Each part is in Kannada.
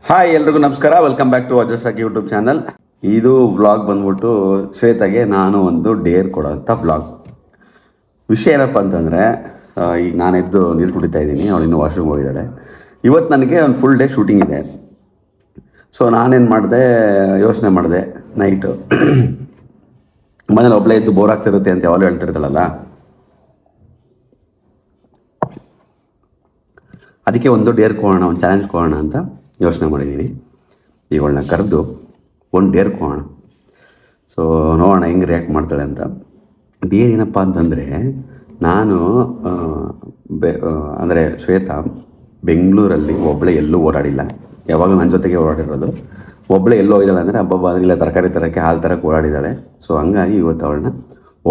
ಹಾಯ್ ಎಲ್ರಿಗೂ ನಮಸ್ಕಾರ, ವೆಲ್ಕಮ್ ಬ್ಯಾಕ್ ಟು ಅಜರ್ಸಾಕಿ ಯೂಟ್ಯೂಬ್ ಚಾನಲ್. ಇದು ವ್ಲಾಗ್ ಬಂದ್ಬಿಟ್ಟು ಶ್ವೇತಾಗೆ ನಾನು ಒಂದು ಡೇರ್ ಕೊಡೋಂಥ ವ್ಲಾಗ್. ವಿಷಯ ಏನಪ್ಪ ಅಂತಂದರೆ, ಈಗ ನಾನೆದ್ದು ನೀರು ಕುಡಿತಾ ಇದ್ದೀನಿ, ಅವಳು ಇನ್ನೂ ವಾಶ್ರೂಮ್ ಹೋಗಿದ್ದಾಳೆ. ಇವತ್ತು ನನಗೆ ಒಂದು ಫುಲ್ ಡೇ ಶೂಟಿಂಗ್ ಇದೆ. ಸೊ ನಾನೇನು ಮಾಡಿದೆ, ಯೋಚನೆ ಮಾಡಿದೆ ನೈಟು. ಮನೇಲಿ ಒಬ್ಬಳೇ ಇದ್ದು ಬೋರ್ ಆಗ್ತಿರುತ್ತೆ ಅಂತ ಯಾವಾಗಲೂ ಹೇಳ್ತಿರ್ತಾಳಲ್ಲ, ಅದಕ್ಕೆ ಒಂದು ಡೇರ್ ಕೊಡೋಣ, ಒಂದು ಚಾಲೆಂಜ್ ಕೊಡೋಣ ಅಂತ ಯೋಚನೆ ಮಾಡಿದ್ದೀನಿ. ಇವಳನ್ನ ಕರೆದು ಒಂದು ಡೇರ್ ಕೊಡೋಣ. ಸೊ ನೋಡೋಣ ಹೆಂಗೆ ರಿಯಾಕ್ಟ್ ಮಾಡ್ತಾಳೆ ಅಂತ. ಡೇರ್ ಏನಪ್ಪ ಅಂತಂದರೆ, ನಾನು ಅಂದರೆ ಶ್ವೇತಾ ಬೆಂಗಳೂರಲ್ಲಿ ಒಬ್ಬಳೇ ಎಲ್ಲೂ ಓಡಾಡಿಲ್ಲ, ಯಾವಾಗ ನನ್ನ ಜೊತೆಗೆ ಓಡಾಡಿರೋದು. ಒಬ್ಬಳೇ ಎಲ್ಲೋ ಹೋಗಿದ್ದಾಳೆ ಅಂದರೆ ಹಬ್ಬ ಇಲ್ಲ ತರಕಾರಿ ತರೋಕ್ಕೆ ಹಾಲು ತರಕ್ಕೆ ಓಡಾಡಿದ್ದಾಳೆ. ಸೊ ಹಂಗಾಗಿ ಇವತ್ತು ಅವಳನ್ನ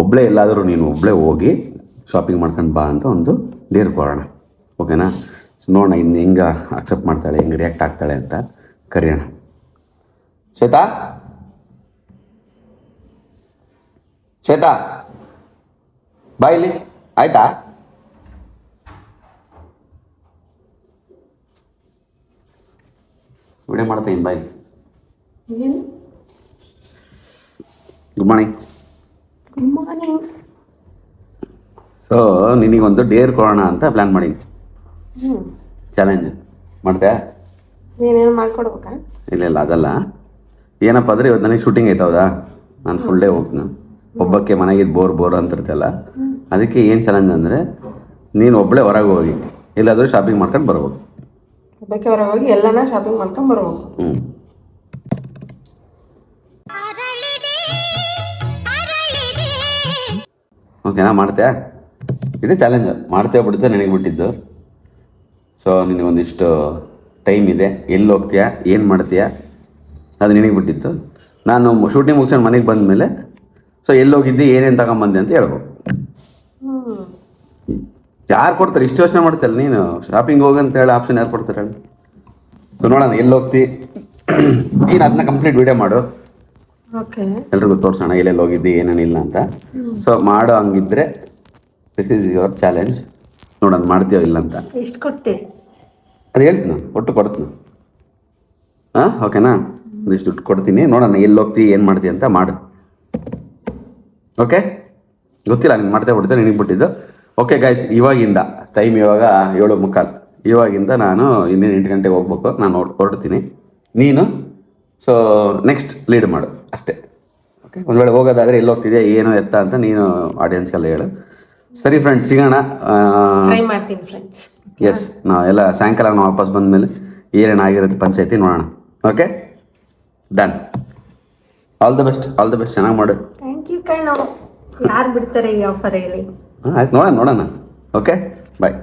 ಒಬ್ಬಳೇ ಎಲ್ಲಾದರೂ ನೀನು ಒಬ್ಬಳೇ ಹೋಗಿ ಶಾಪಿಂಗ್ ಮಾಡ್ಕೊಂಡು ಬಾ ಅಂತ ಒಂದು ಡೇರ್ ಕೊಡೋಣ. ಓಕೆನಾ? ಸೊ ನೋಡೋಣ ಇನ್ನು ಹೆಂಗೆ ಅಕ್ಸೆಪ್ಟ್ ಮಾಡ್ತಾಳೆ, ಹೆಂಗೆ ರಿಯಾಕ್ಟ್ ಆಗ್ತಾಳೆ ಅಂತ ಕರೆಯೋಣ. ಶ್ವೇತಾ, ಶ್ವೇತಾ ಬಾ ಇಲ್ಲಿ, ಆಯ್ತಾ? ವಿಡಿಯೋ ಮಾಡ್ತೀನಿ, bye. Good morning. Good morning. So ನಿನಗೊಂದು ಡೇರ್ ಕೊಡೋಣ ಅಂತ ಪ್ಲ್ಯಾನ್ ಮಾಡೀನಿ. ಚಾಲೆಂಜ್ ಮಾಡ್ದೆ? ನೀನೇನು ಮಾಡ್ಕೊಡ್ಬೇಕಾ? ಇಲ್ಲ ಅದಲ್ಲ. ಏನಪ್ಪ ಅಂದರೆ ಇವತ್ತು ನನಗೆ ಶೂಟಿಂಗ್ ಐತೌದಾ, ನಾನು ಫುಲ್ ಡೇ ಹೋಗ್ತೀನಿ. ಒಬ್ಬಕ್ಕೆ ಮನೆಗಿದ್ದು ಬೋರ್ ಅಂತಿರ್ತಲ್ಲ, ಅದಕ್ಕೆ ಏನು ಚಾಲೆಂಜ್ ಅಂದರೆ, ನೀನು ಒಬ್ಬಳೇ ಹೊರಗೆ ಹೋಗಿ ಎಲ್ಲಾದರೂ ಶಾಪಿಂಗ್ ಮಾಡ್ಕೊಂಡು ಬರ್ಬೋದು. ಒಬ್ಬಕ್ಕೆ ಹೊರಗೆ ಹೋಗಿ ಎಲ್ಲನ ಶಾಪಿಂಗ್ ಮಾಡ್ಕೊಂಡು ಬರ್ಬೇಕು. ಓಕೆನಾ? ಮಾಡ್ತೀಯಾ? ಇದೇ ಚಾಲೆಂಜ್. ಮಾಡ್ತೇವೆ ಬಿಡುತ್ತೆ ನನಗೆ ಬಿಟ್ಟಿದ್ದು. ಸೊ ನಿನಗೊಂದಿಷ್ಟು ಟೈಮ್ ಇದೆ, ಎಲ್ಲಿ ಹೋಗ್ತೀಯಾ, ಏನು ಮಾಡ್ತೀಯಾ, ಅದು ನಿನಗೆ ಬಿಟ್ಟಿತ್ತು. ನಾನು ಶೂಟಿಂಗ್ ಮುಗಿಸ್ಕೊಂಡು ಮನೆಗೆ ಬಂದಮೇಲೆ ಸೊ ಎಲ್ಲಿ ಹೋಗಿದ್ದೆ, ಏನೇನು ತಗೊಂಬಂದೆ ಅಂತ ಹೇಳ್ಬೋದು. ಯಾರು ಕೊಡ್ತಾರೆ? ಇಷ್ಟು ಯೋಚನೆ ಮಾಡ್ತಲ್ಲ ನೀನು. ಶಾಪಿಂಗ್ ಹೋಗಂತ ಹೇಳಿ ಆಪ್ಷನ್ ಯಾರು ಕೊಡ್ತಾರೆ ಹೇಳಿ? ಸೊ ನೋಡೋಣ ಎಲ್ಲಿ ಹೋಗ್ತಿ, ನೀನು ಅದನ್ನ ಕಂಪ್ಲೀಟ್ ವಿಡಿಯೋ ಮಾಡು, ಓಕೆ, ಎಲ್ರಿಗೂ ತೋರಿಸೋಣ ಎಲ್ಲೆಲ್ಲಿ ಹೋಗಿದ್ದೆ ಏನೇನಿಲ್ಲ ಅಂತ. ಸೊ ಮಾಡೋ ಹಂಗಿದ್ರೆ ದಿಸ್ ಈಸ್ ಯುವರ್ ಚಾಲೆಂಜ್. ನೋಡೋಣ ಮಾಡ್ತೀಯೋ ಇಲ್ಲ ಅಂತ. ಎಷ್ಟು ಕೊಡ್ತೀರಿ? ಅದು ಹೇಳ್ತೀನಿ, ಒಟ್ಟು ಕೊಡ್ತೀನಿ. ಹಾಂ, ಓಕೆನಾ? ಒಂದಿಷ್ಟು ದುಡ್ಡು ಕೊಡ್ತೀನಿ, ನೋಡೋಣ ಎಲ್ಲಿ ಹೋಗ್ತೀವಿ, ಏನು ಮಾಡ್ತೀವಿ ಅಂತ ಮಾಡು. ಓಕೆ? ಗೊತ್ತಿಲ್ಲ, ನೀನು ಮಾಡ್ತೇ ಬಿಡ್ತೇನೆ, ನಿನಗೆ ಬಿಟ್ಟಿದ್ದು. ಓಕೆ ಗೈಸ್, ಇವಾಗಿಂದ ಟೈಮ್ ಇವಾಗ 7:45. ಇವಾಗಿಂದ ನಾನು ಇನ್ನೇನು 8 ಗಂಟೆಗೆ ಹೋಗ್ಬೇಕು. ನಾನು ಹೊರಡ್ತೀನಿ, ನೀನು ಸೊ ನೆಕ್ಸ್ಟ್ ಲೀಡ್ ಮಾಡು ಅಷ್ಟೇ. ಓಕೆ? ಒಂದು ವೇಳೆ ಹೋಗೋದಾದರೆ ಎಲ್ಲಿ ಹೋಗ್ತಿದೆಯಾ, ಏನು ಎತ್ತ ಅಂತ ನೀನು ಆಡಿಯನ್ಸ್ಗೆಲ್ಲ ಹೇಳು. ಸರಿ ಫ್ರೆಂಡ್ಸ್, ಸಿಗೋಣ. ಟ್ರೈ ಮಾಡ್ತೀನಿ ಫ್ರೆಂಡ್ಸ್. ಎಸ್, ನಾವೆಲ್ಲ ಸಾಯಂಕಾಲ ನಾವು ವಾಪಸ್ ಬಂದಮೇಲೆ ಏನೇನಾಗಿರುತ್ತೆ ಪಂಚಾಯತಿ ನೋಡೋಣ. Okay, done. All the best, all the best. ಚೆನ್ನಾಗಿ ಮಾಡು. ಥ್ಯಾಂಕ್ ಯು ಕಣ್ಣು. ಯಾರು ಬಿಡ್ತಾರೆ ಈ ಆಫರ್ ಹೇಳಿ? ಆಯ್ತು, ನೋಡೋಣ. Okay, bye.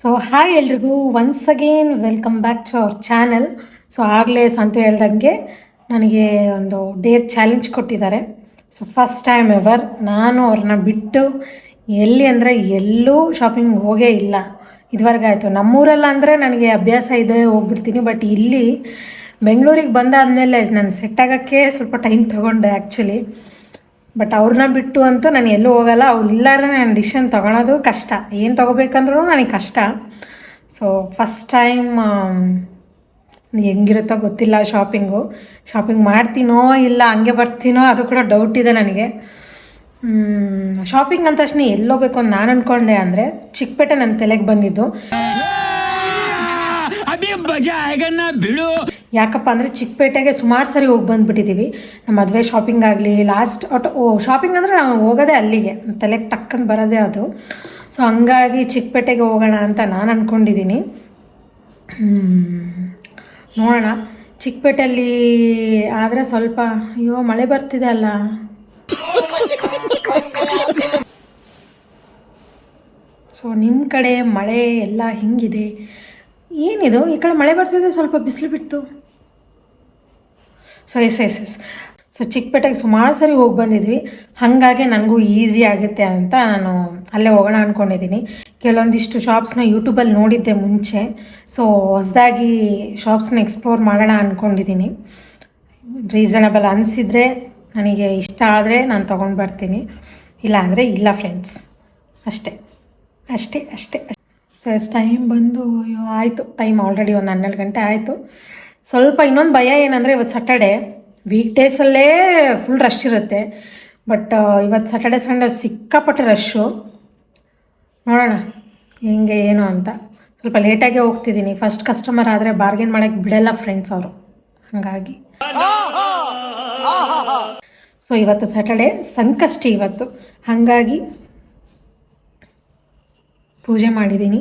ಸೊ ಹಾಯ್ ಎಲ್ರಿಗೂ, once again welcome back to our channel. So ಆಗಲೇ ಸಂತು ಹೇಳ್ದಂಗೆ ನನಗೆ ಒಂದು ಡೇರ್ ಚಾಲೆಂಜ್ ಕೊಟ್ಟಿದ್ದಾರೆ. ಸೊ ಫಸ್ಟ್ ಟೈಮ್ ಎವರ್ ನಾನು ಅವ್ರನ್ನ ಬಿಟ್ಟು ಎಲ್ಲಿ ಅಂದರೆ ಎಲ್ಲೂ ಶಾಪಿಂಗ್ ಹೋಗೇ ಇಲ್ಲ ಇದುವರೆಗೆ. ಆಯಿತು, ನಮ್ಮೂರಲ್ಲ ಅಂದರೆ ನನಗೆ ಅಭ್ಯಾಸ ಇದೆ, ಹೋಗ್ಬಿಡ್ತೀನಿ. ಬಟ್ ಇಲ್ಲಿ ಬೆಂಗಳೂರಿಗೆ ಬಂದಾದಮೇಲೆ ನಾನು ಸೆಟ್ ಆಗೋಕ್ಕೆ ಸ್ವಲ್ಪ ಟೈಮ್ ತೊಗೊಂಡೆ ಆ್ಯಕ್ಚುಲಿ. ಬಟ್ ಅವ್ರನ್ನ ಬಿಟ್ಟು ಅಂತೂ ನಾನು ಎಲ್ಲೂ ಹೋಗಲ್ಲ. ಅವ್ರು ಇಲ್ಲಾರ್ದೆ ನಾನು ಡಿಸಿಷನ್ ತೊಗೊಳೋದು ಕಷ್ಟ, ಏನು ತೊಗೋಬೇಕಂದ್ರೂ ನನಗೆ ಕಷ್ಟ. ಸೊ ಫಸ್ಟ್ ಟೈಮ್ ಹೆಂಗಿರುತ್ತೋ ಗೊತ್ತಿಲ್ಲ. ಶಾಪಿಂಗ್ ಮಾಡ್ತೀನೋ ಇಲ್ಲ ಹಂಗೆ ಬರ್ತೀನೋ ಅದು ಕೂಡ ಡೌಟ್ ಇದೆ ನನಗೆ. ಶಾಪಿಂಗ್ ಅಂದ ತಕ್ಷಣ ಎಲ್ಲೋಗ್ಬೇಕು ಅಂತ ನಾನು ಅಂದ್ಕೊಂಡೆ ಅಂದರೆ ಚಿಕ್ಕಪೇಟೆ ನನ್ನ ತಲೆಗೆ ಬಂದಿದ್ದು. ಯಾಕಪ್ಪ ಅಂದರೆ ಚಿಕ್ಕಪೇಟೆಗೆ ಸುಮಾರು ಸರಿ ಹೋಗಿ ಬಂದುಬಿಟ್ಟಿದ್ದೀವಿ. ನಮ್ಮ ಮದುವೆ ಶಾಪಿಂಗ್ ಆಗಲಿ, ಲಾಸ್ಟ್ ಶಾಪಿಂಗ್ ಅಂದರೆ ನಾವು ಹೋಗೋದೇ ಅಲ್ಲಿಗೆ, ತಲೆಗೆ ಟಕ್ಕಂತ ಬರೋದೇ ಅದು. ಸೊ ಹಂಗಾಗಿ ಚಿಕ್ಕಪೇಟೆಗೆ ಹೋಗೋಣ ಅಂತ ನಾನು ಅಂದ್ಕೊಂಡಿದ್ದೀನಿ. ನೋಡೋಣ, ಚಿಕ್ಕಪೇಟೆಯಲ್ಲಿ ಆದರೆ ಸ್ವಲ್ಪ ಅಯ್ಯೋ ಮಳೆ ಬರ್ತಿದೆ ಅಲ್ಲ. ಸೊ ನಿಮ್ಮ ಕಡೆ ಮಳೆ ಎಲ್ಲ ಹಿಂಗಿದೆ? ಏನಿದು ಈ ಕಡೆ ಮಳೆ ಬರ್ತಿದೆ, ಸ್ವಲ್ಪ ಬಿಸಿಲು ಬಿಡ್ತು. So S. ಸೊ ಚಿಕ್ಕಪೇಟೆಗೆ ಸುಮಾರು ಸರಿ ಹೋಗಿ ಬಂದಿದ್ವಿ, ಹಾಗಾಗಿ ನನಗೂ ಈಸಿ ಆಗುತ್ತೆ ಅಂತ ನಾನು ಅಲ್ಲೇ ಹೋಗೋಣ ಅಂದ್ಕೊಂಡಿದ್ದೀನಿ. ಕೆಲವೊಂದಿಷ್ಟು ಶಾಪ್ಸ್ನ ಯೂಟ್ಯೂಬಲ್ಲಿ ನೋಡಿದ್ದೆ ಮುಂಚೆ. ಸೊ ಹೊಸದಾಗಿ ಶಾಪ್ಸ್ನ ಎಕ್ಸ್ಪ್ಲೋರ್ ಮಾಡೋಣ ಅಂದ್ಕೊಂಡಿದ್ದೀನಿ. ರೀಸನಬಲ್ ಅನಿಸಿದರೆ, ನನಗೆ ಇಷ್ಟ ಆದರೆ ನಾನು ತೊಗೊಂಡು ಬರ್ತೀನಿ, ಇಲ್ಲ ಅಂದರೆ ಇಲ್ಲ ಫ್ರೆಂಡ್ಸ್. ಅಷ್ಟೇ. ಸೊ ಟೈಮ್ ಬಂದು ಆಯಿತು, ಟೈಮ್ ಆಲ್ರೆಡಿ ಒಂದು 12 ಗಂಟೆ ಆಯಿತು. ಸ್ವಲ್ಪ ಇನ್ನೊಂದು ಭಯ ಏನಂದರೆ ಇವತ್ತು ಸ್ಯಾಟರ್ಡೆ, ವೀಕ್ ಡೇಸಲ್ಲೇ ಫುಲ್ ರಶ್ ಇರುತ್ತೆ. ಬಟ್ ಇವತ್ತು ಸ್ಯಾಟರ್ಡೆ ಸಂಡೇ ಸಿಕ್ಕಾಪಟ್ಟೆ ರಶ್ಶು. ನೋಡೋಣ ಹೆಂಗೆ ಏನು ಅಂತ. ಸ್ವಲ್ಪ ಲೇಟಾಗೇ ಹೋಗ್ತಿದ್ದೀನಿ. ಫಸ್ಟ್ ಕಸ್ಟಮರ್ ಆದರೆ ಬಾರ್ಗೇನ್ ಮಾಡೋಕ್ಕೆ ಬಿಡಲ್ಲ ಫ್ರೆಂಡ್ಸ್ ಅವರು, ಹಾಗಾಗಿ. ಸೊ ಇವತ್ತು ಸ್ಯಾಟರ್ಡೆ, ಸಂಕಷ್ಟಿ ಇವತ್ತು, ಹಾಗಾಗಿ ಪೂಜೆ ಮಾಡಿದ್ದೀನಿ.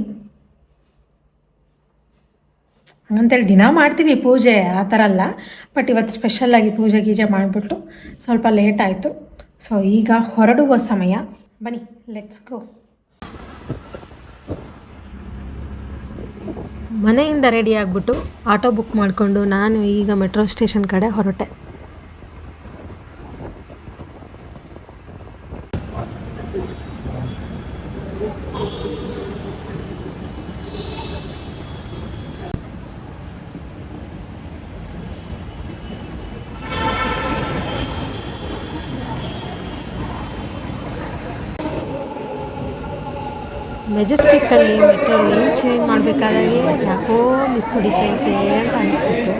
ಹಂಗಂತೇಳಿ ದಿನ ಮಾಡ್ತೀವಿ ಪೂಜೆ, ಆ ಥರ ಅಲ್ಲ. ಬಟ್ ಇವತ್ತು ಸ್ಪೆಷಲ್ಲಾಗಿ ಪೂಜೆ ಗೀಜೆ ಮಾಡಿಬಿಟ್ಟು ಸ್ವಲ್ಪ ಲೇಟ್ ಆಯಿತು. ಸೊ ಈಗ ಹೊರಡುವ ಸಮಯ, ಬನ್ನಿ ಲೆಟ್ಸ್ ಗೋ. ಮನೆಯಿಂದ ರೆಡಿ ಆಗಿಬಿಟ್ಟು ಆಟೋ ಬುಕ್ ಮಾಡಿಕೊಂಡು ನಾನು ಈಗ ಮೆಟ್ರೋ ಸ್ಟೇಷನ್ ಕಡೆ ಹೊರಟೆ. ಮೆಜೆಸ್ಟಿಕ್ಕಲ್ಲಿ ಮೆಟ್ರೋ ಲೈನ್ ಚೇಂಜ್ ಮಾಡಬೇಕಾದ್ರೆ ಯಾಕೋ ಮಿಸ್ ಹೊಡಿತೈತೆ ಅಂತ ಅನಿಸ್ತಿತ್ತು.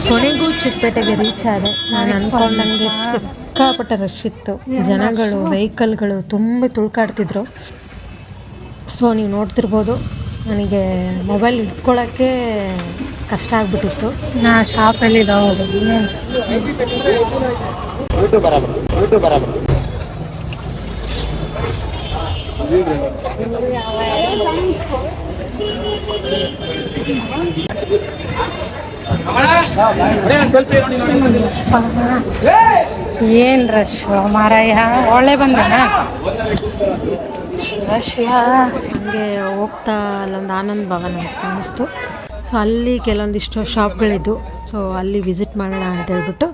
ಕೊನೆಗೂ ಚಿಕ್ಕಪೇಟೆಗೆ ರೀಚ್ ಆದೆ. ನಾನು ಅಂದ್ಕೊಂಡಂಗೆ ಸಿಕ್ಕಾಪಟ್ಟೆ ರಶ್ ಇತ್ತು. ಜನಗಳು, ವೆಹಿಕಲ್ಗಳು ತುಂಬ ತುಳ್ಕಾಡ್ತಿದ್ರು. ಸೊ ನೀವು ನೋಡ್ತಿರ್ಬೋದು, ನನಗೆ ಮೊಬೈಲ್ ಇಟ್ಕೊಳ್ಳೋಕ್ಕೆ ಕಷ್ಟ ಆಗಿಬಿಟ್ಟಿತ್ತು. ನಾ ಶಾಪಲ್ಲಿ ಏನ್ ರಶ್ ಮಾರಾಯ, ಒಳ್ಳೆ ಬಂದನ ಶಿವ ಶಿವ. ಹಂಗೆ ಹೋಗ್ತಾ ಅಲ್ಲೊಂದು ಆನಂದ್ ಭವನ ಅಂತ ಕಾಣಿಸ್ತು. ಸೊ ಅಲ್ಲಿ ಕೆಲವೊಂದಿಷ್ಟು ಶಾಪ್ಗಳಿದ್ದು, ಸೊ ಅಲ್ಲಿ ವಿಸಿಟ್ ಮಾಡೋಣ ಅಂತ ಹೇಳ್ಬಿಟ್ಟು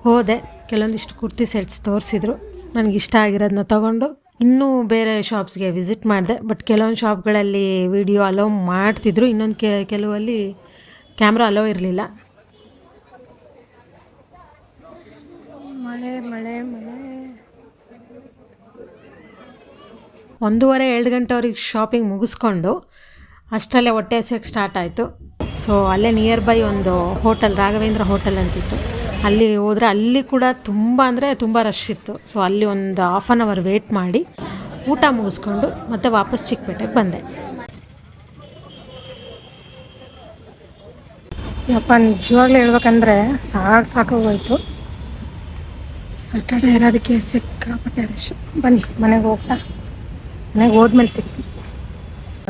ಹೋದೆ. ಕೆಲವೊಂದಿಷ್ಟು ಕುರ್ತಿ ಸೆಟ್ಸ್ ತೋರಿಸಿದ್ರು. ನನಗಿಷ್ಟ ಆಗಿರೋದನ್ನ ತೊಗೊಂಡು ಇನ್ನೂ ಬೇರೆ ಶಾಪ್ಸ್ಗೆ ವಿಸಿಟ್ ಮಾಡಿದೆ. ಬಟ್ ಕೆಲವೊಂದು ಶಾಪ್ಗಳಲ್ಲಿ ವಿಡಿಯೋ ಅಲೋ ಮಾಡ್ತಿದ್ರು, ಇನ್ನೊಂದು ಕೆಲವಲ್ಲಿ ಕ್ಯಾಮ್ರಾ ಅಲೋ ಇರಲಿಲ್ಲ. ಮಳೆ ಮಳೆ ಮಳೆ. 1:30-2 ಗಂಟೆವರೆಗೆ ಶಾಪಿಂಗ್ ಮುಗಿಸ್ಕೊಂಡು ಅಷ್ಟರಲ್ಲೇ ಹೊಟ್ಟೆ ಹಸಿಯೋಕ್ಕೆ ಸ್ಟಾರ್ಟ್ ಆಯಿತು. ಸೊ ಅಲ್ಲೇ ನಿಯರ್ ಬೈ ಒಂದು ಹೋಟೆಲ್, ರಾಘವೇಂದ್ರ ಹೋಟೆಲ್ ಅಂತಿತ್ತು. ಅಲ್ಲಿ ಹೋದರೆ ಅಲ್ಲಿ ಕೂಡ ತುಂಬ ಅಂದರೆ ತುಂಬ ರಶ್ ಇತ್ತು. ಸೊ ಅಲ್ಲಿ ಒಂದು ½ ಆನ್ ಅವರ್ ವೇಟ್ ಮಾಡಿ ಊಟ ಮುಗಿಸ್ಕೊಂಡು ಮತ್ತೆ ವಾಪಸ್ ಚಿಕ್ಕಪೇಟೆಗೆ ಬಂದೆ. ಯಪ್ಪ ನಿಜವಾಗ್ಲೂ ಹೇಳ್ಬೇಕಂದ್ರೆ ಸಾಕಾಗೋಯ್ತು. ಸ್ಯಾಟರ್ಡೆ ಇರೋದಕ್ಕೆ ಸಿಕ್ಕಾಪಟ್ಟೆ ರಶ್. ಬನ್ನಿ ಮನೆಗೆ ಹೋದ್ಮೇಲೆ ಸಿಗ್ತೀನಿ.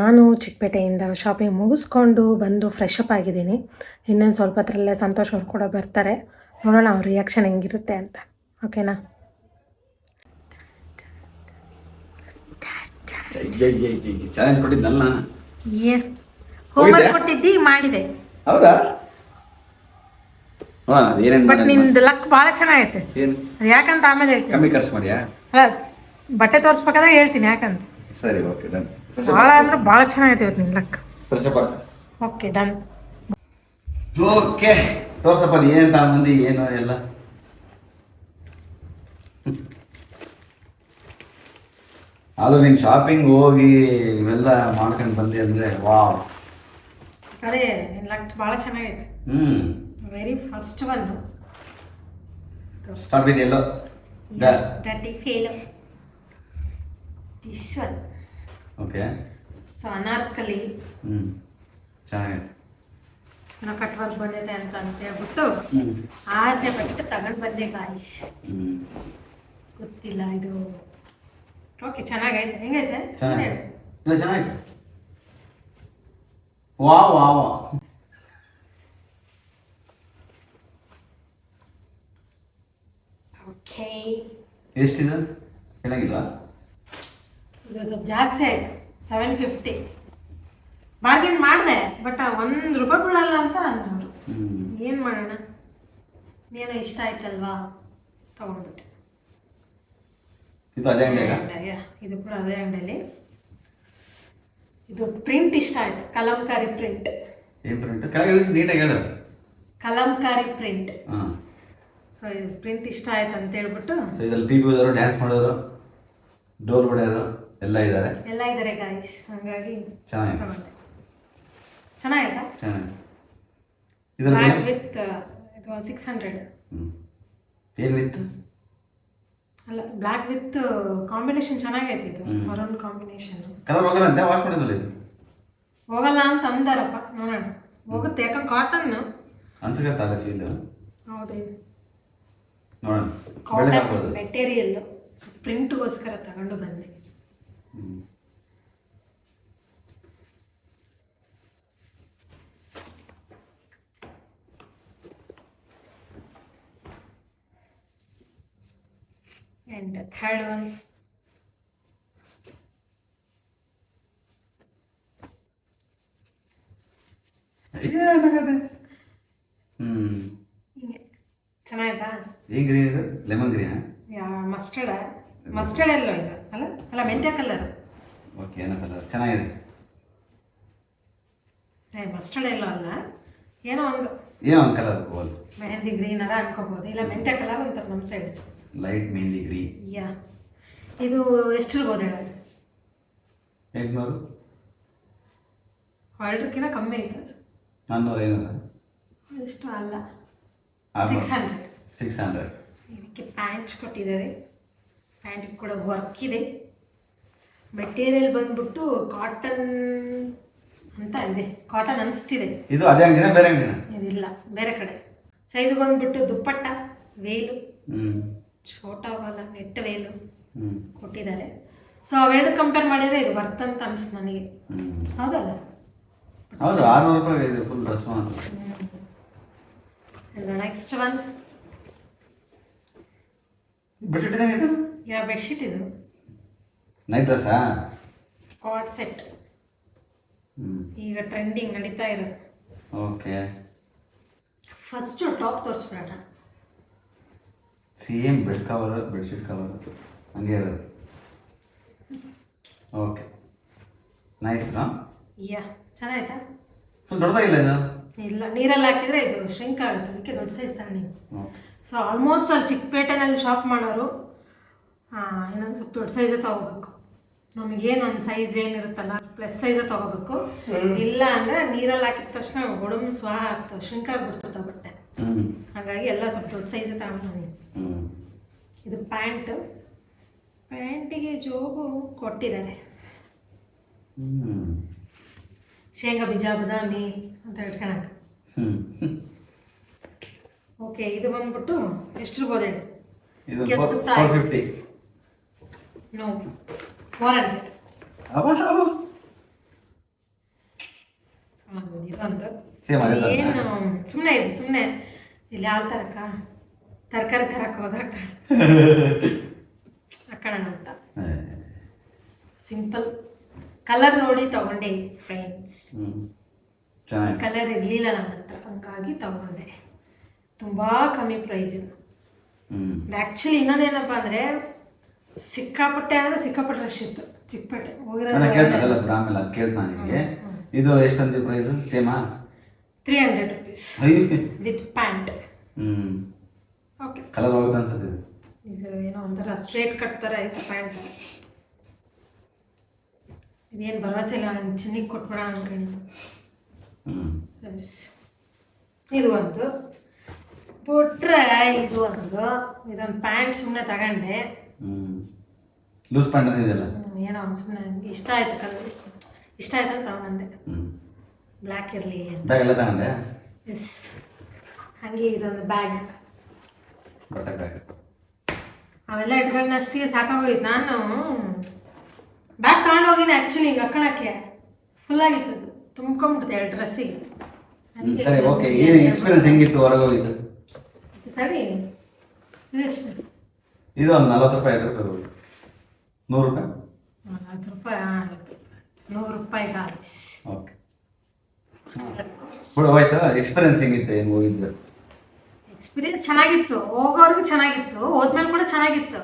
ನಾನು ಚಿಕ್ಕಪೇಟೆಯಿಂದ ಶಾಪಿಂಗ್ ಮುಗಿಸ್ಕೊಂಡು ಬಂದು ಫ್ರೆಶ್ ಅಪ್ ಆಗಿದ್ದೀನಿ. ಇನ್ನೊಂದು ಸ್ವಲ್ಪ ಹೊತ್ತರಲ್ಲೇ ಸಂತೋಷ್ ಅವ್ರು ಕೂಡ ಬರ್ತಾರೆ. ನೋಡೋಣ ಅವ್ರ ರಿಯಾಕ್ಷನ್ ಹೆಂಗಿರುತ್ತೆ ಅಂತ. ಓಕೆನಾ? ಚಾಲೆಂಜ್ ಕೊಟ್ಟಿದ್ದಲ್ಲ, ಹೋಮ್ವರ್ಕ್ ಕೊಟ್ಟಿದ್ದಿ, ಮಾಡಿದೆ. ಹೌದಾ? ಬಟ್ ನಿಂದು ಲಕ್ ಭಾಳ ಚೆನ್ನಾಗೈತೆ. ಅದು ಯಾಕಂತ ಆಮೇಲೆ ಹೇಳ್ತೀನಿ. ಕಮ್ಮಿ ಖರ್ಚು ಮಾಡಿಯಾ? ಅಲ್ಲ, ಬಟ್ಟೆ ತೋರಿಸ್ಬೇಕಾದ್ರೆ ಹೇಳ್ತೀನಿ ಯಾಕಂತ. ಸರಿ, ಓಕೆ ಡನ್. ಭಾಳ ಅಂದ್ರೆ ಭಾಳ ಚೆನ್ನಾಗೈತೆ ಇವತ್ತು ನಿನ್ನ ಲಕ್. Okay done. ಓಕೆ, ತೋರ್ಸಪ್ಪ ಏನು ತಗೊಂಬಂದು ಏನು ಎಲ್ಲ. ಆದ್ರೂ ನೀನು ಶಾಪಿಂಗ್ ಹೋಗಿ ಇವೆಲ್ಲ ಮಾಡ್ಕೊಂಡು ಬಂದಿ ಅಂದರೆ ವಾವ್. ಅದೇ ನಿನ್ನ ಲಕ್ ಭಾಳ ಚೆನ್ನಾಗೈತೆ. Very first one start with yellow dirty fail. This one okay. So Anarkali ಚೆನ್ನಾಗೈತೆ. ಏನೋ ಕಟ್ ವರ್ಕ್ ಬಂದೈತೆ ಅಂತ ಹೇಳ್ಬಿಟ್ಟು ಆಸೆ ಪಟ್ಟು ತಗೊಂಡು ಬಂದೆ ಗಾಯ್ಸ್. ಗೊತ್ತಿಲ್ಲ ಇದು. ಓಕೆ, ಚೆನ್ನಾಗೈತೆ. ಹೆಂಗೈತೆ? ಚೆನ್ನಾಗೈತೆ. Wow wow. ಓಕೆ, ಎಷ್ಟಿದೆ? ಚೆನ್ನಾಗಿಲ್ಲ? ಇದು ಸ್ವಲ್ಪ ಜಾಸ್ತಿ ಆಯ್ತು. 750 ಬಾರ್ಗೇನ್ ಮಾಡಿದೆ. ಬಟ್ ₹1 ಬಿಡಲ್ಲ ಅಂತ ಅಂದವರು. ಏನು ಮಾಡೋಣ, ಏನೋ ಇಷ್ಟ ಆಯ್ತಲ್ವಾ ತಗೊಂಡ್ಬಿಟ್ಟೆ. ಇದು ಅದೇ ಅಂಗಡಿಯಾಗ? ಇದು ಕೂಡ ಅದೇ ಅಂಗಡಿಯಲ್ಲಿ. ಇದು ಪ್ರಿಂಟ್ ಇಷ್ಟ ಆಯ್ತು, ಕಲಂಕಾರಿ ಪ್ರಿಂಟ್. ಏನು ಪ್ರಿಂಟ್? ಕೆಳಗೆ ನೀಟಾಗಿ ಹೇಳು. ಕಲಂಕಾರಿ ಪ್ರಿಂಟ್. ಹಾಂ. ಸೊ ಇದು ಪ್ರಿಂಟ್ ಇಷ್ಟ ಆಯ್ತು ಅಂತ ಹೇಳ್ಬಿಟ್ಟು. ಸೊ ಇದರಲ್ಲಿ ಪಿ ಹೋದವರು, ಡ್ಯಾನ್ಸ್ ಮಾಡೋರು, ಡೋಲ್ ಹೊಡೆಯೋರು ಎಲ್ಲ ಇದ್ದಾರೆ ಗಾಯ್ಸ್. ಹಾಗಾಗಿ ಚೆನ್ನಾಗಿದೆ. ತಗೊಂಡೆ. ಚೆನ್ನಾಯ್ತಾ? ಚೆನ್ನಾಗಿದೆ. ಇದ್ರ ಬ್ಲ್ಯಾಕ್ ವಿತ್ ಇದು 600. ಏನು ವಿತ್ ಅಲ್ಲ, ಬ್ಲ್ಯಾಕ್ ವಿತ್ ಕಾಂಬಿನೇಷನ್ ಚೆನ್ನಾಗೈತೆ ಇದು, ಮರೂನ್ ಕಾಂಬಿನೇಷನ್. ಕಲರ್ ಹೋಗಲ್ಲ ಅಂತ ವಾಶ್ ಮಾಡಿದ್ಮೇಲೆ ಇದು ಹೋಗಲ್ಲ ಅಂತ ಅಂದಾರಪ್ಪ, ನೋಡೋಣ. ಹೋಗುತ್ತೆ, ಯಾಕಂದ್ರೆ ಕಾಟನ್ ಅನ್ಸಕತ್ತ ಅದ ಫೀಲ್. ಹೌದೇನು, ನೋಡೋಣ ಕಾಟನ್ ಮೆಟೀರಿಯಲ್ ಪ್ರಿಂಟ್ಗೋಸ್ಕರ ತಗೊಂಡು ಬಂದೆ. And the third one. ಹಿಂಗೆ ಚೆನ್ನಾಯ್ತಾ? ಏನ್ ಗ್ರೀನ್ ಇದು? Lemon green? ಮಸ್ಟರ್ಡ್ ಎಲ್ಲೋ ಇದು ಅಲ್ಲ? ಅಲ್ಲ, ಮೆಂತ್ಯ ಕಲರ್. ಓಕೆ, ಏನೋ ಕಲರ್ ಚೆನ್ನಾಗಿದೆ. ಮಸ್ಟರ್ಡ್ ಎಲ್ಲೋ ಅಲ್ಲ, ಏನೋ ಒಂದು ಕಲರ್ ಗೋಲ್ ಮೆಹಂದಿ ಗ್ರೀನ್ ಅದ ಅನ್ಕೋಬಹುದು, ಇಲ್ಲ ಮೆಂತ್ಯ ಕಲರ್ ಅಂತಾರೆ ನಮ್ಮ side. Light mehndi green. Yeah, ಇದು ಎಷ್ಟಿರ್ಬೋದು ಹೇಳ? 800. ಆರ್ಡ್ರಕ್ಕಿಂತ ಕಮ್ಮಿ ಐತೆ. 400 500 ಇಷ್ಟು ಅಲ್ಲ, 600. ಇದಕ್ಕೆ ಪ್ಯಾಂಟ್ಸ್ ಕೊಟ್ಟಿದ್ದಾರೆ. ಪ್ಯಾಂಟಿಗೆ ಕೂಡ ವರ್ಕ್ ಇದೆ. ಮೆಟೀರಿಯಲ್ ಬಂದ್ಬಿಟ್ಟು ಕಾಟನ್ ಅಂತ ಇದೆ, ಕಾಟನ್ ಅನಿಸ್ತಿದೆ. ಇದು ಅದೇ ಅಂಗಡಿನ ಬೇರೆ ಅಂಗಡಿನ? ಇದಿಲ್ಲ, ಬೇರೆ ಕಡೆ. ಸೊ ಇದು ಬಂದ್ಬಿಟ್ಟು ದುಪ್ಪಟ್ಟ ವೇಲು, ಛೋಟಾ ವಾಲ ನೆಟ್ ವೇಲು ಕೊಟ್ಟಿದ್ದಾರೆ. ಸೊ ಅವೆರಡು ಕಂಪೇರ್ ಮಾಡಿದರೆ ಇದು ವರ್ತ್ ಅಂತ ಅನಿಸ್ತು ನನಗೆ. ಹೌದಲ್ಲ? ಹೌದು, 600 ರೂಪಾಯಿ ಇದೆ ಫುಲ್ ಡ್ರೆಸ್ ಮಾತ್ರ. ನೆಕ್ಸ್ಟ್ ಒನ್ ಬೆಡ್ಶೀಟ್ ಇದಂಗೆ ಯಾವ ಬೆಡ್ಶೀಟ್ ಇದು? ನೈಟ್ ಡ್ರೆಸ್ಸಾ? ಕಾಟ್ ಸೆಟ್, ಈಗ ಟ್ರೆಂಡಿಂಗ್ ನಡೀತಾ ಇರೋದು. ಓಕೆ, ಫಸ್ಟು ಟಾಪ್ ತೋರಿಸ್ಬಿಡೋಣ. ಸೇಮ್ ಬೆಡ್ಶೀಟ್ ಕವರ್ ಹಂಗೆ ಇರೋದು. Okay, nice. ಯಾ, ಚೆನ್ನಾಯ್ತಾ? ಫುಲ್ ದೊಡ್ಡದಾಗಿಲ್ಲ ಇದು? ಇಲ್ಲ, ನೀರಲ್ಲಿ ಹಾಕಿದರೆ ಇದು ಶ್ರಿಂಕ್ ಆಗುತ್ತೆ, ಅದಕ್ಕೆ ದೊಡ್ಡ ಸೈಜ್ ತಗೊಂಡು. ಸೊ ಆಲ್ಮೋಸ್ಟ್ ಅಲ್ಲಿ ಚಿಕ್ಕಪೇಟೆನಲ್ಲಿ ಶಾಪ್ ಮಾಡೋರು ಇನ್ನೊಂದು ಸ್ವಲ್ಪ ದೊಡ್ಡ ಸೈಜೇ ತೊಗೋಬೇಕು. ನಮಗೇನು ಒಂದು ಸೈಜ್ ಏನಿರುತ್ತಲ್ಲ ಪ್ಲಸ್ ಸೈಜೇ ತೊಗೋಬೇಕು. ಇಲ್ಲ ಅಂದರೆ ನೀರಲ್ಲಿ ಹಾಕಿದ ತಕ್ಷಣ ಒಡಂಬ ಸ್ವಾಹ ಆಗ್ತವೆ, ಶ್ರಿಂಕ್ ಆಗಿಬಿಡ್ತದೆ ಬಟ್ಟೆ. ಹಾಗಾಗಿ ಎಲ್ಲ ಸ್ವಲ್ಪ ದೊಡ್ಡ ಸೈಜೇ ತಗೊಂಡು. ಇದು ಪ್ಯಾಂಟಿಗೆ ಜೋಬು ಕೊಟ್ಟಿದ್ದಾರೆ. ಶೇಂಗಾ ಬೀಜ ಬಾದಾಮಿ ಅಂತ ಇಟ್ಕೊಳಕ್ಕೆ. ಓಕೆ, ಇದು ಬಂದ್ಬಿಟ್ಟು ಎಷ್ಟಿರ್ಬೋದು ಹೇಳಿ? ಇದು 450. ನೋ, 400. ಇದೊಂದು ಏನು ಸುಮ್ಮನೆ ಇಲ್ಲಿ ಯಾವ ತರಕಾರಿ ತರಕ್ಕೆ ಹೋದಾಗ ಹಾಕೋಣ ಅಂತ ಸಿಂಪಲ್ ಕಲರ್ ನೋಡಿ ತಗೊಂಡೆ ಫ್ರೆಂಡ್ಸ್. ಕಲರ್ ಇರಲಿಲ್ಲ ನನ್ನ ಹತ್ರ, ಹಂಗಾಗಿ ತಗೊಂಡೆ. ತುಂಬ ಕಮ್ಮಿ ಪ್ರೈಸ್ ಇದು. ಆ್ಯಕ್ಚುಲಿ ಇನ್ನೊಂದೇನಪ್ಪ ಅಂದರೆ ಸಿಕ್ಕಾಪಟ್ಟೆ ರಶ್ ಇತ್ತು ಚಿಕ್ಕಪೇಟೆ ಹೋಗಿದ್ರೆ. ಇದು ಎಷ್ಟಂತ ಪ್ರೈಸ್? ಸೇಮಾ? 300 rupees with pant. Okay, colour ಹೋಗುತ್ತೆ ಅನ್ಸುತ್ತೆ. ಇದು ಏನೋ ಒಂಥರ ಸ್ಟ್ರೇಟ್ ಕಟ್ ಥರ ಐತೆ ಪ್ಯಾಂಟ್. ಇದೇನು ಭರವಸೆ ಇಲ್ಲ, ನಾನು ಚಿನ್ನಿಗೆ ಕೊಟ್ಬಿಡೋಣ ಅನ್ಕೊಂಡು. ಇದು ಒಂದು ಬಿಟ್ರೆ ಇದೊಂದು ಪ್ಯಾಂಟ್ ಸುಮ್ಮನೆ ತಗೊಂಡೆ. ಲೂಸ್ ಪ್ಯಾಂಟ್ ಇದೆಯಲ್ಲ, ಏನೋ ಒಂದು ಸುಮ್ಮನೆ ಇಷ್ಟ ಆಯ್ತು, ಕಲರ್ ಇಷ್ಟ ಆಯ್ತು ಅಂತ ತಗೊಂಡೆ. ಬ್ಲ್ಯಾಕ್ ಇರಲಿ ಅಂತ ಎಲ್ಲ ತಗೊಂಡೆ. ಎಸ್, ಹಾಗೆ ಇದೊಂದು ಬ್ಯಾಗ್, ಅವೆಲ್ಲ ಇಟ್ಕೊಂಡು ಅಷ್ಟಿಗೆ ಸಾಕಾಗೋಗಿತ್ತು. ನಾನು ಬ್ಯಾಗ್ ತಗೊಂಡು ಹೋಗಿದ್ದೆ ಆ್ಯಕ್ಚುಲಿ ಹಿಂಗೆ ಹಾಕೋಣಕ್ಕೆ. ಫುಲ್ಲಾಗಿತ್ತು, ಅದು ತುಂಬ್ಕೊಂಡ್ಬಿಡ್ತೆ 2 ಡ್ರೆಸ್ಸಿಗೆ. ಸರಿ, ಓಕೆ. ಏನು ಎಕ್ಸ್ಪೀರಿಯನ್ಸ್ ಹೆಂಗಿತ್ತು ಹೊರಗೆ ಹೋಗಿದ್ದು? ಸರಿ, ಇದೆಷ್ಟು? ಇದು ಒಂದು 40 ರೂಪಾಯಿ 50 ರೂಪಾಯಿ 100 ರೂಪಾಯಿ 40 ರೂಪಾಯಿ 100 ರೂಪಾಯಿ ಗಾಯ್ಸ್. ಓಕೆ, ಹೋಯ್ತಾ? ಎಕ್ಸ್ಪೀರಿಯನ್ಸ್ ಹೆಂಗಿತ್ತು ಏನು ಹೋಗಿದ್ದು? ಎಕ್ಸ್ಪೀರಿಯನ್ಸ್ ಚೆನ್ನಾಗಿತ್ತು, ಹೋಗೋರ್ಗು ಚೆನ್ನಾಗಿತ್ತು, ಹೋದ್ಮೇಲೆ ಕೂಡ ಚೆನ್ನಾಗಿತ್ತು.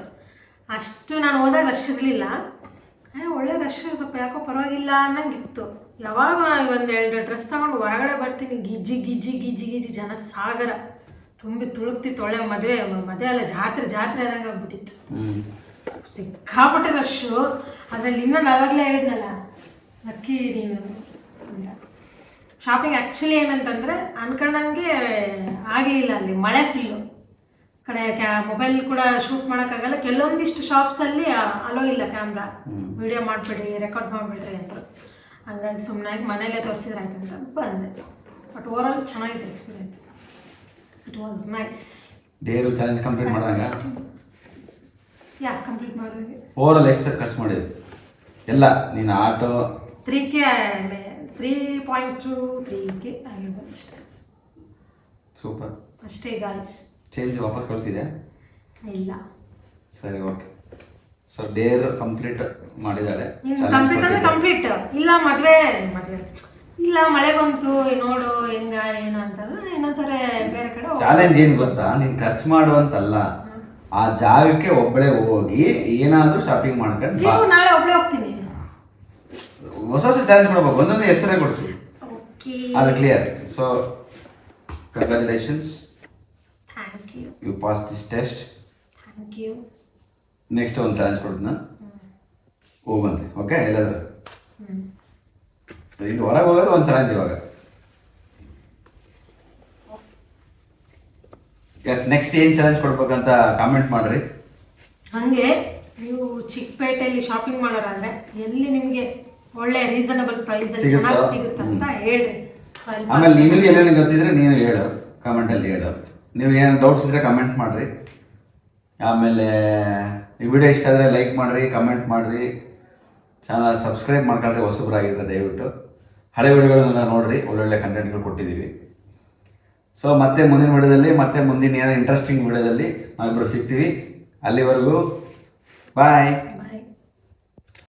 ಅಷ್ಟು ನಾನು ಹೋದಾಗ ರಶ್ ಇರಲಿಲ್ಲ. ಒಳ್ಳೆ ರಶ್, ಸ್ವಲ್ಪ ಯಾಕೋ ಪರವಾಗಿಲ್ಲ ಅನ್ನಂಗಿತ್ತು. ಯಾವಾಗ ಒಂದು 2 ಡ್ರೆಸ್ ತಗೊಂಡು ಹೊರಗಡೆ ಬರ್ತೀನಿ, ಗಿಜ್ಜಿ ಗಿಜ್ಜಿ ಗಿಜ್ಜಿ ಗಿಜ್ಜಿ ಜನ ಸಾಗರ ತುಂಬಿ ತುಳುಕ್ತಿತ್ತು. ಒಳ್ಳೆ ಮದುವೆ ಅಲ್ಲ, ಜಾತ್ರೆ ಆದಂಗೆ ಆಗ್ಬಿಟ್ಟಿತ್ತು. ಸಿಕ್ಕಾಪಟ್ಟೆ ರಶ್ಶು. ಅದರಲ್ಲಿ ಇನ್ನೊಂದು ಆವಾಗಲೇ ಹೇಳಿದ್ನಲ್ಲ, ಲಕ್ಕಿ ನೀನು ಅಂತ. ಶಾಪಿಂಗ್ ಆ್ಯಕ್ಚುಲಿ ಏನಂತಂದರೆ ಅನ್ಕೊಂಡಂಗೆ ಆಗಲಿಲ್ಲ. ಅಲ್ಲಿ ಮಳೆ ಫುಲ್ಲು ಕಡೆ ಮೊಬೈಲ್ ಕೂಡ ಶೂಟ್ ಮಾಡೋಕ್ಕಾಗಲ್ಲ. ಕೆಲವೊಂದಿಷ್ಟು ಶಾಪ್ಸಲ್ಲಿ ಅಲೋ ಇಲ್ಲ ಕ್ಯಾಮ್ರಾ, ವಿಡಿಯೋ ಮಾಡಿಬಿಡಿ, ರೆಕಾರ್ಡ್ ಮಾಡಿಬಿಡ್ರಿ ಅಂತ. ಹಂಗಾಗಿ ಸುಮ್ಮನಾಗಿ ಮನೇಲೇ ತೋರಿಸಿದ್ರೆ ಆಯ್ತು ಅಂತ ಬಂದೆ. ಬಟ್ ಓವರಾಲ್ ಚೆನ್ನಾಗಿತ್ತು experience. It was nice. Dare challenge complete ಮಾಡಿದಾಗ ಕಂಪ್ಲೀಟ್ ಮಾಡಿದ್ವಿ. ಓವರಾಲ್ ಎಷ್ಟು ಖರ್ಚು ಮಾಡಿದ್ವಿ ಎಲ್ಲ? ನೀನು ಆಟೋ 3K 3.2 3K ಆಗಿರ್ಬೋದು ಅಷ್ಟೇ. ಸೂಪರ್. ಅಷ್ಟೇ ಗಾಯ್ಸ್. ಚೇಂಜ್ ವಾಪಸ್ ಕಳಿಸಿದೆ? ಇಲ್ಲ. ಸರಿ, ಓಕೆ. ಸೊ ಡೇರ್ ಕಂಪ್ಲೀಟ್ ಮಾಡಿದ್ದಾಳೆ. ಕಂಪ್ಲೀಟ್ ಅಂದ್ರೆ ಕಂಪ್ಲೀಟ್. ಇಲ್ಲ ಮದುವೆ ಇಲ್ಲ ಮಳೆ ಬಂತು ನೋಡು ಹೆಂಗ ಏನು ಅಂತಂದ್ರೆ ಇನ್ನೊಂದ್ಸರಿ ಬೇರೆ ಕಡೆ ಚಾಲೆಂಜ್ ಏನು ಗೊತ್ತಾ, ನೀನು ಖರ್ಚು ಮಾಡುವಂತಲ್ಲ, ಆ ಜಾಗಕ್ಕೆ ಒಬ್ಬಳೆ ಹೋಗಿ ಏನಾದರೂ ಶಾಪಿಂಗ್ ಮಾಡ್ಕೊಂಡು ನೀವು ನಾಳೆ ಒಬ್ಬಳೆ ಹೋಗ್ತೀನಿ. ಹೊಸ ಹೊಸ ಚಾಲೆಂಜ್ ಮಾಡ್ಬೇಕು, ಒಂದೊಂದು ಹೆಸರೇ ಕೊಡ್ತೀವಿ. ಅದು clear. So congratulations, thank you. You pass this test. Thank you. Next ಒಂದು ಚಾಲೆಂಜ್ ಕೊಡ್ತೀನಿ, ಹೋಗಂತೆ. ಓಕೆ, ಎಲ್ಲಾದ್ರೂ ಇದು ಹೊರಗೆ ಹೋಗೋದು ಒಂದು ಚಾಲೆಂಜ್ ಇವಾಗ. ಎಸ್, ನೆಕ್ಸ್ಟ್ ಏನು ಚಾಲೆಂಜ್ ಕೊಡ್ಬೇಕಂತ ಕಾಮೆಂಟ್ ಮಾಡ್ರಿ. ಹಾಗೆ ನೀವು ಚಿಕ್ಕಪೇಟೆಯಲ್ಲಿ ಶಾಪಿಂಗ್ ಮಾಡೋರಾದ್ರೆ ಎಲ್ಲಿ ನಿಮಗೆ ಒಳ್ಳೆ ರೀಸನಬಲ್ ಪ್ರೈಸ್ ಚೆನ್ನಾಗಿ ಸಿಗುತ್ತೆ ಅಂತ ಹೇಳ್ರಿ. ಆಮೇಲೆ ನಿನಗೆ ಎಲ್ಲೆಲ್ಲಿ ಗೊತ್ತಿದ್ರೆ ನೀನು ಹೇಳು, ಕಮೆಂಟಲ್ಲಿ ಹೇಳು. ನೀವು ಏನು ಡೌಟ್ಸ್ ಇದ್ರೆ ಕಮೆಂಟ್ ಮಾಡಿರಿ. ಆಮೇಲೆ ಈ ವಿಡಿಯೋ ಇಷ್ಟ ಆದರೆ ಲೈಕ್ ಮಾಡಿರಿ, ಕಮೆಂಟ್ ಮಾಡಿರಿ, ಚಾನಲ್ ಸಬ್ಸ್ಕ್ರೈಬ್ ಮಾಡ್ಕೊಂಡ್ರೆ ಹೊಸಬರಾಗಿದ್ರೆ ದಯವಿಟ್ಟು. ಹಳೆ ವಿಡಿಯೋಗಳನ್ನೆಲ್ಲ ನೋಡಿರಿ, ಒಳ್ಳೊಳ್ಳೆ ಕಂಟೆಂಟ್ಗಳು ಕೊಟ್ಟಿದ್ದೀವಿ. ಸೊ ಮತ್ತೆ ಮುಂದಿನ ವಿಡಿಯೋದಲ್ಲಿ, ಮತ್ತೆ ಮುಂದಿನ ಏನೋ ಇಂಟ್ರೆಸ್ಟಿಂಗ್ ವಿಡಿಯೋದಲ್ಲಿ ನಾವಿಬ್ಬರು ಸಿಗ್ತೀವಿ. ಅಲ್ಲಿವರೆಗೂ ಬಾಯ್.